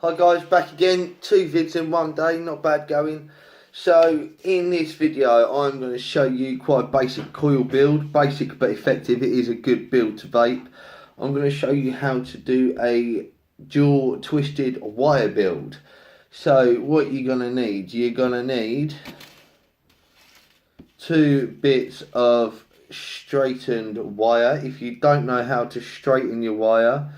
Hi guys, back again, 2 vids in one day, not bad going. So in this video I'm going to show you quite a basic coil build, basic but effective. It is a good build to vape. I'm going to show you how to do a dual twisted wire build. So what you're going to need 2 bits of straightened wire. If you don't know how to straighten your wire,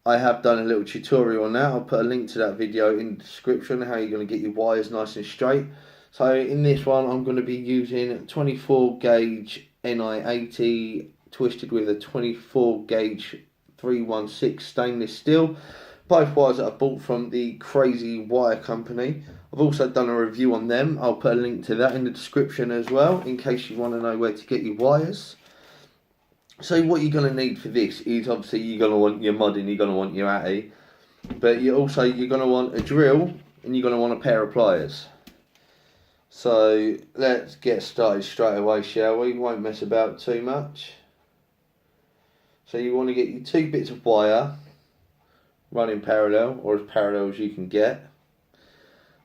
I have done a little tutorial on that. I'll put a link to that video in the description, how you're going to get your wires nice and straight. So in this one I'm going to be using 24 gauge NI80 twisted with a 24 gauge 316 stainless steel. Both wires that I bought from the Crazy Wire Company. I've also done a review on them. I'll put a link to that in the description as well, in case you want to know where to get your wires. So what you're going to need for this is, obviously you're going to want your mudding, you're going to want your atty, but you're going to want a drill and you're going to want a pair of pliers. So let's get started straight away, shall we? Won't mess about too much. So you want to get your 2 bits of wire running parallel, or as parallel as you can get.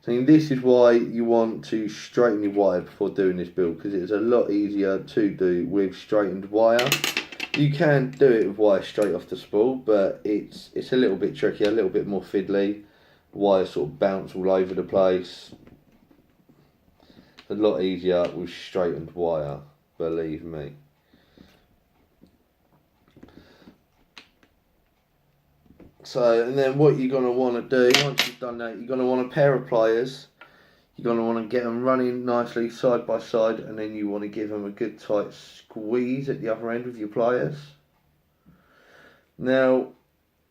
So this is why you want to straighten your wire before doing this build, because it's a lot easier to do with straightened wire. You can do it with wire straight off the spool, but it's a little bit tricky, a little bit more fiddly. Wires sort of bounce all over the place. It's a lot easier with straightened wire, believe me. So, and then what you're going to want to do, once you've done that, you're going to want a pair of pliers. You're going to want to get them running nicely side by side, and then you want to give them a good tight squeeze at the other end with your pliers. Now,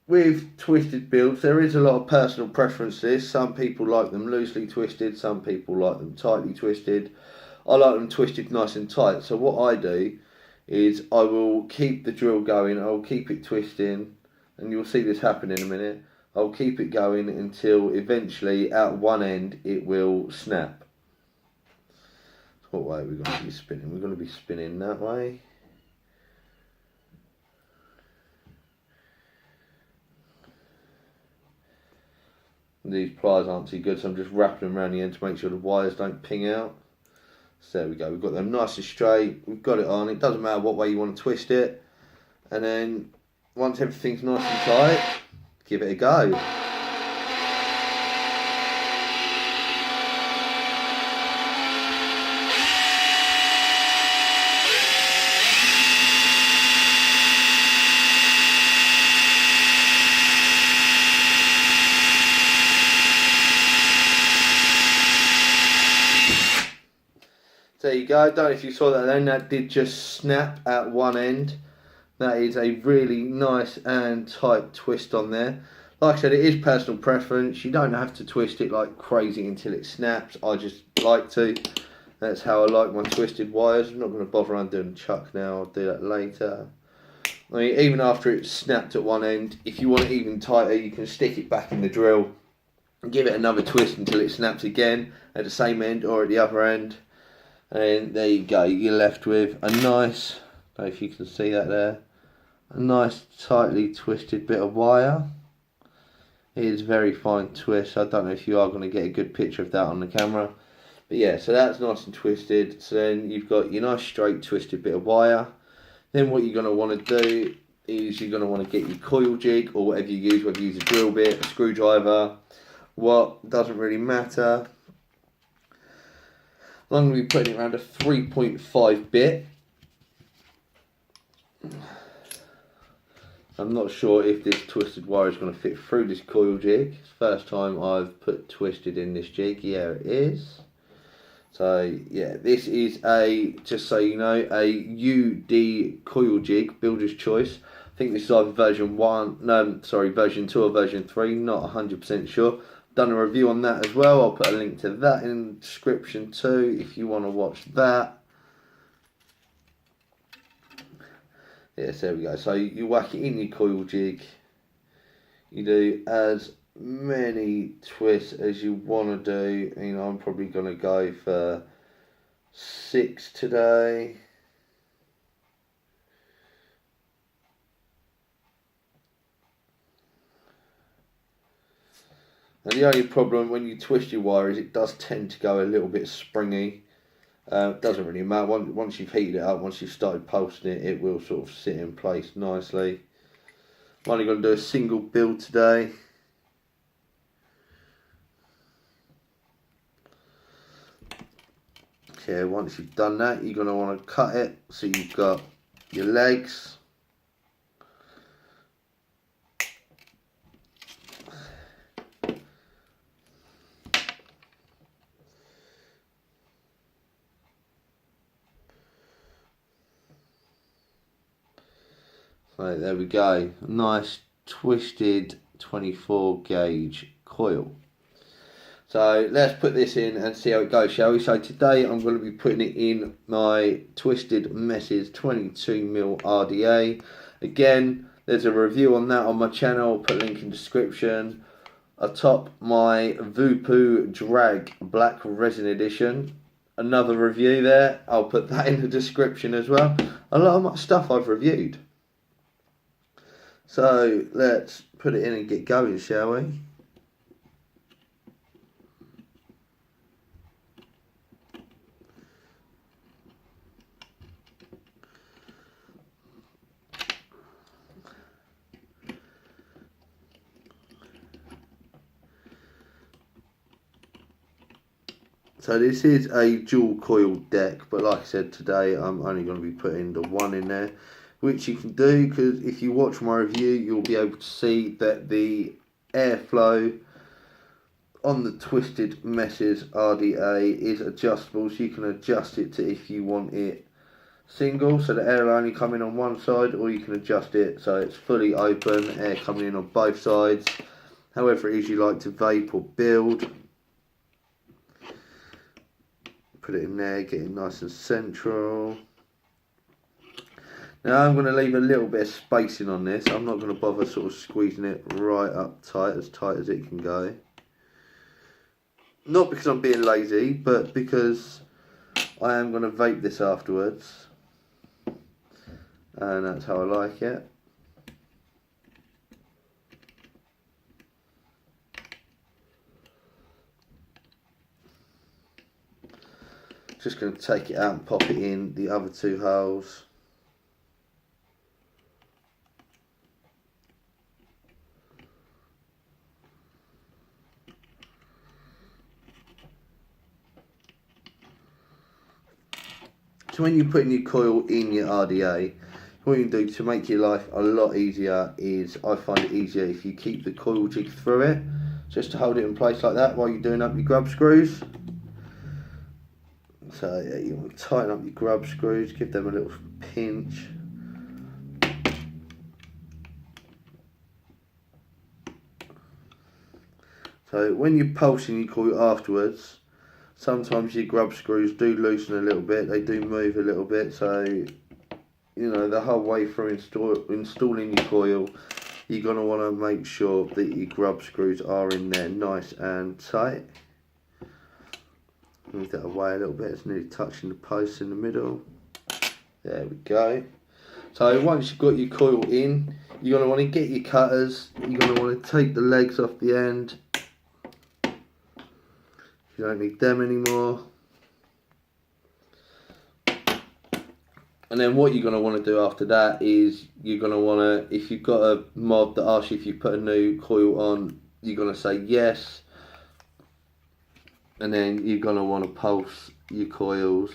with twisted builds, there is a lot of personal preferences. Some people like them loosely twisted, some people like them tightly twisted. I like them twisted nice and tight. So what I do is I will keep the drill going, I'll keep it twisting, and you'll see this happen in a minute. I'll keep it going until eventually at one end it will snap. What way are we going to be spinning? We're going to be spinning that way. These pliers aren't too good, so I'm just wrapping them around the end to make sure the wires don't ping out. So there we go, we've got them nice and straight, we've got it on. It doesn't matter what way you want to twist it. And then once everything's nice and tight, give it a go. There you go. Don't know if you saw that then, that did just snap at one end. That is a really nice and tight twist on there. Like I said, it is personal preference. You don't have to twist it like crazy until it snaps. I just like to. That's how I like my twisted wires. I'm not going to bother undoing the chuck now. I'll do that later. I mean, even after it's snapped at one end, if you want it even tighter, you can stick it back in the drill and give it another twist until it snaps again at the same end or at the other end. And there you go, you're left with a nice, I don't know if you can see that there, a nice tightly twisted bit of wire. It is very fine twist. I don't know if you are going to get a good picture of that on the camera. But yeah, so that's nice and twisted. So then you've got your nice straight twisted bit of wire. Then what you're going to want to do is you're going to want to get your coil jig, or whatever you use, whether you use a drill bit, a screwdriver, what, doesn't really matter. I'm going to be putting it around a 3.5 bit. I'm not sure if this twisted wire is going to fit through this coil jig. It's the first time I've put twisted in this jig. Yeah, it is. So yeah, this is a, just so you know, a UD coil jig, builder's choice. I think this is either version 2 or version 3, not 100% sure. Done a review on that as well. I'll put a link to that in the description too if you want to watch that. Yes, there we go. So you whack it in your coil jig. You do as many twists as you want to do. You know, I'm probably going to go for 6 today. And the only problem when you twist your wire is it does tend to go a little bit springy. It doesn't really matter. Once you've heated it up, once you've started pulsing it, it will sort of sit in place nicely. I'm only going to do a single build today. Okay, once you've done that, you're going to want to cut it so you've got your legs. Right, there we go. A nice twisted 24 gauge coil. So let's put this in and see how it goes, shall we? So today I'm going to be putting it in my Twisted Messes 22mm RDA. Again, there's a review on that on my channel. I'll put a link in the description. Atop my voopoo Drag Black Resin Edition. Another review there. I'll put that in the description as well. A lot of my stuff I've reviewed. So let's put it in and get going, shall we? So this is a dual coil deck, but like I said, today I'm only going to be putting the one in there, which you can do because if you watch my review, you'll be able to see that the airflow on the Twisted Messes RDA is adjustable, so you can adjust it to if you want it single, so the air will only come in on one side, or you can adjust it so it's fully open, air coming in on both sides, however it is you like to vape or build. Put it in there, get it nice and central. Now I'm going to leave a little bit of spacing on this. I'm not going to bother sort of squeezing it right up tight as it can go. Not because I'm being lazy, but because I am going to vape this afterwards. And that's how I like it. Just going to take it out and pop it in the other two holes. So when you're putting your coil in your RDA, what you can do to make your life a lot easier is, I find it easier if you keep the coil jig through it, just to hold it in place like that while you're doing up your grub screws. So yeah, you want to tighten up your grub screws, give them a little pinch. So when you're pulsing your coil afterwards, sometimes your grub screws do loosen a little bit, they do move a little bit, so you know, the whole way through installing your coil, you're going to want to make sure that your grub screws are in there nice and tight. Move that away a little bit, it's nearly touching the post in the middle. There we go. So once you've got your coil in, you're going to want to get your cutters, you're going to want to take the legs off the end. You don't need them anymore. And then what you're going to want to do after that is you're going to want to, if you've got a mod that asks you if you put a new coil on, you're going to say yes. And then you're going to want to pulse your coils.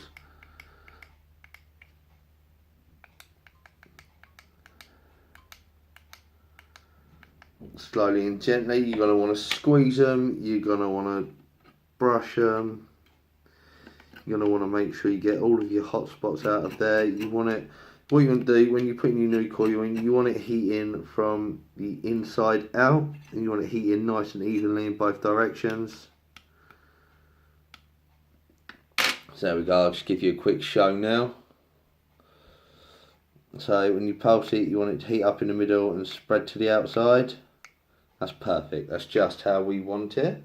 Slowly and gently. You're going to want to squeeze them. You're going to want to brush them. You're going to want to make sure you get all of your hot spots out of there. You want it, what you're going to do when you're putting your new coil in, you want it heating from the inside out, and you want it heating nice and evenly in both directions. So there we go, I'll just give you a quick show now. So when you pulse it, you want it to heat up in the middle and spread to the outside. That's perfect, that's just how we want it.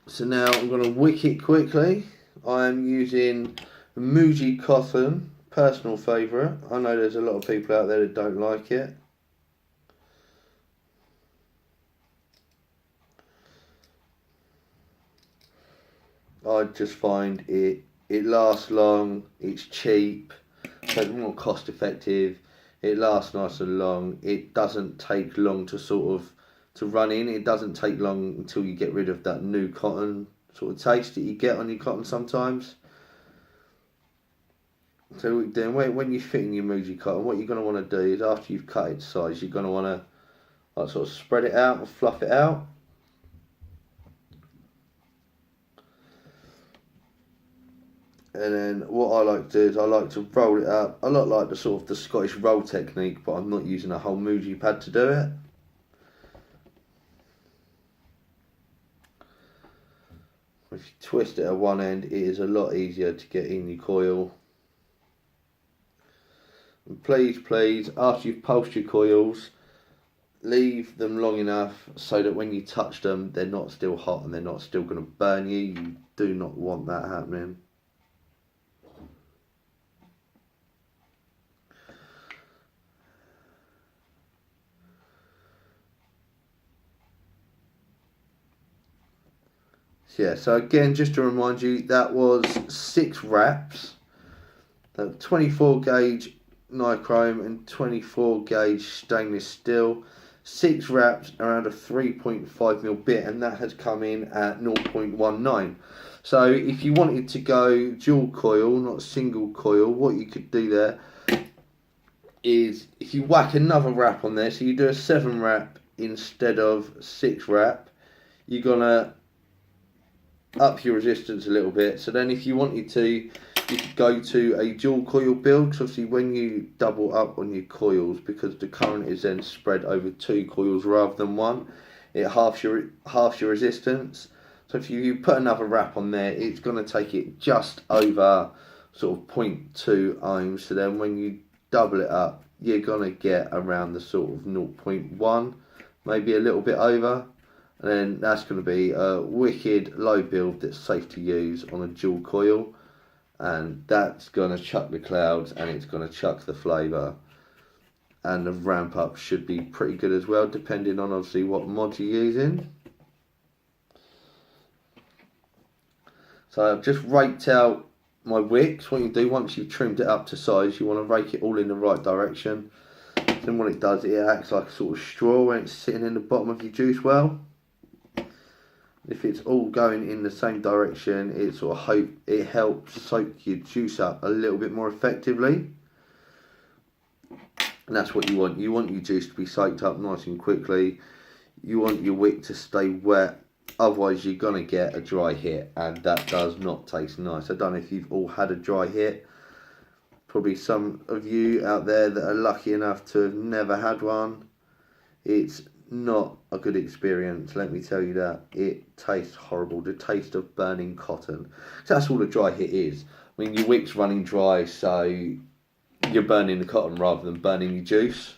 So now I'm going to wick it quickly. I'm using Muji Cotton, personal favourite. I know there's a lot of people out there that don't like it. I just find it lasts long, it's cheap, so it's more cost effective. It lasts nice and long. It doesn't take long to run in. It doesn't take long until you get rid of that new cotton sort of taste that you get on your cotton sometimes. So then when you're fitting your Muji cotton, what you're going to want to do is after you've cut its size, you're going to want to like sort of spread it out and fluff it out. And then what I like to do is I like to roll it up. I like the sort of the Scottish roll technique, but I'm not using a whole Muji pad to do it. If you twist it at one end, it is a lot easier to get in your coil. And please, after you've pulsed your coils, leave them long enough so that when you touch them, they're not still hot and they're not still going to burn you. You do not want that happening. Yeah, so again, just to remind you, that was 6 wraps. 24 gauge nichrome and 24 gauge stainless steel. 6 wraps around a 3.5mm bit, and that has come in at 0.19. So if you wanted to go dual coil, not single coil, what you could do there is if you whack another wrap on there, so you do a 7 wrap instead of 6 wrap, you're gonna up your resistance a little bit. So then if you wanted to, you could go to a dual coil build, because obviously when you double up on your coils, because the current is then spread over 2 coils rather than 1, it halves your resistance. So if you put another wrap on there, it's going to take it just over sort of 0.2 ohms. So then when you double it up, you're going to get around the sort of 0.1, maybe a little bit over. And then that's going to be a wicked low build that's safe to use on a dual coil. And that's going to chuck the clouds and it's going to chuck the flavour. And the ramp up should be pretty good as well, depending on obviously what mod you're using. So I've just raked out my wicks. What you do once you've trimmed it up to size, you want to rake it all in the right direction. Then what it does, it acts like a sort of straw when it's sitting in the bottom of your juice well. If it's all going in the same direction, it helps soak your juice up a little bit more effectively. And that's what you want. You want your juice to be soaked up nice and quickly. You want your wick to stay wet. Otherwise, you're going to get a dry hit. And that does not taste nice. I don't know if you've all had a dry hit. Probably some of you out there that are lucky enough to have never had one. It's not a good experience, let me tell you that. It tastes horrible, the taste of burning cotton. So that's all a dry hit is. I mean, your wick's running dry, so you're burning the cotton rather than burning your juice.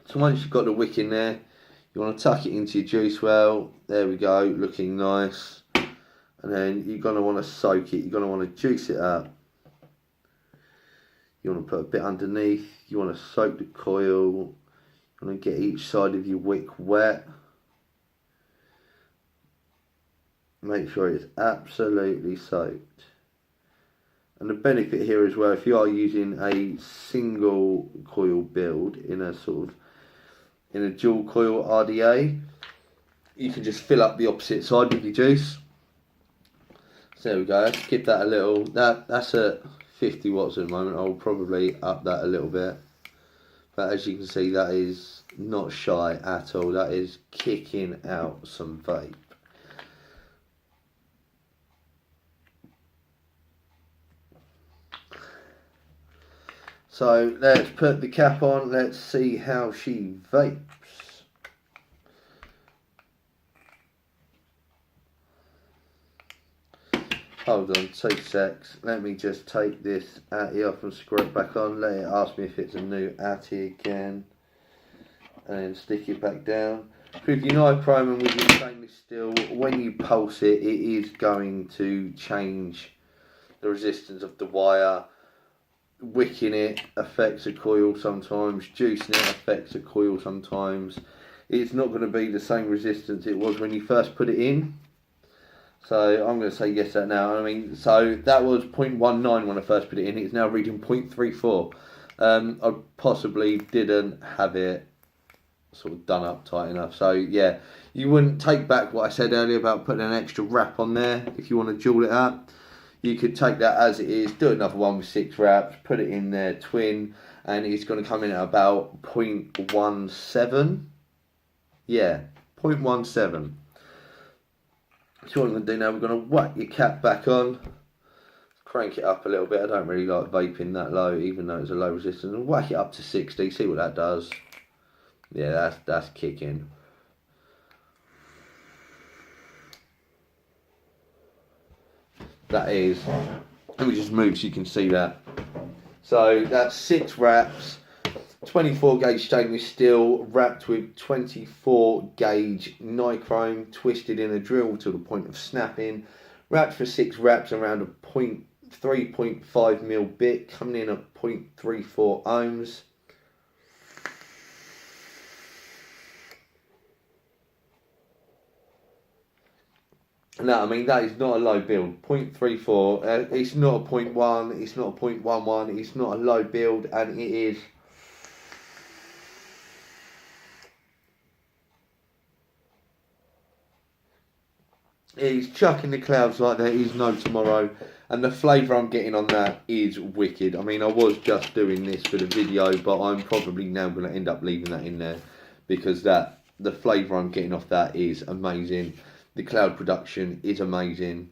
So once you've got the wick in there, you want to tuck it into your juice well. There we go, looking nice. And then you're going to want to soak it, you're going to want to juice it up. You want to put a bit underneath, you want to soak the coil. You want to get each side of your wick wet. Make sure it's absolutely soaked. And the benefit here as well, if you are using a single coil build in a dual coil RDA, you can just fill up the opposite side with your juice. So there we go. Let's give that a little. That's at 50 watts at the moment. I'll probably up that a little bit. But as you can see, that is not shy at all. That is kicking out some vape. So let's put the cap on. Let's see how she vapes. Hold on 2 secs. Let me just take this Atty off and screw it back on. Let it ask me if it's a new Atty again. And then stick it back down. With your nichrome and with your stainless steel, when you pulse it, it is going to change the resistance of the wire. Wicking it affects a coil sometimes. Juicing it affects a coil sometimes. It's not going to be the same resistance it was when you first put it in. So I'm going to say yes to that now. I mean, so that was 0.19 when I first put it in. It's now reading 0.34. I possibly didn't have it sort of done up tight enough. So yeah, you wouldn't take back what I said earlier about putting an extra wrap on there if you want to jewel it up. You could take that as it is, do another one with 6 wraps, put it in there, twin, and it's going to come in at about 0.17. Yeah, 0.17. So what I'm going to do now, we're going to whack your cap back on, crank it up a little bit. I don't really like vaping that low, even though it's a low resistance. And whack it up to 60, see what that does. Yeah, that's kicking. That is. Let me just move so you can see that. So that's 6 wraps, 24 gauge stainless steel, wrapped with 24 gauge nichrome, twisted in a drill to the point of snapping, wrapped for 6 wraps around a 3.5 mil bit, coming in at 0.34 ohms. No, I mean, that is not a low build. 0.34, it's not a 0.1, it's not a 0.11, it's not a low build, and it is. It's chucking the clouds like there is no tomorrow, and the flavour I'm getting on that is wicked. I mean, I was just doing this for the video, but I'm probably now going to end up leaving that in there because the flavour I'm getting off that is amazing. The cloud production is amazing.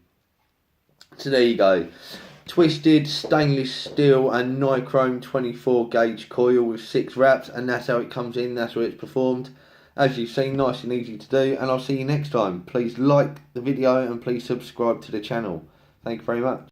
So there you go. Twisted stainless steel and nichrome 24 gauge coil with 6 wraps, and that's how it comes in, that's where it's performed. As you've seen, nice and easy to do, and I'll see you next time. Please like the video and please subscribe to the channel. Thank you very much.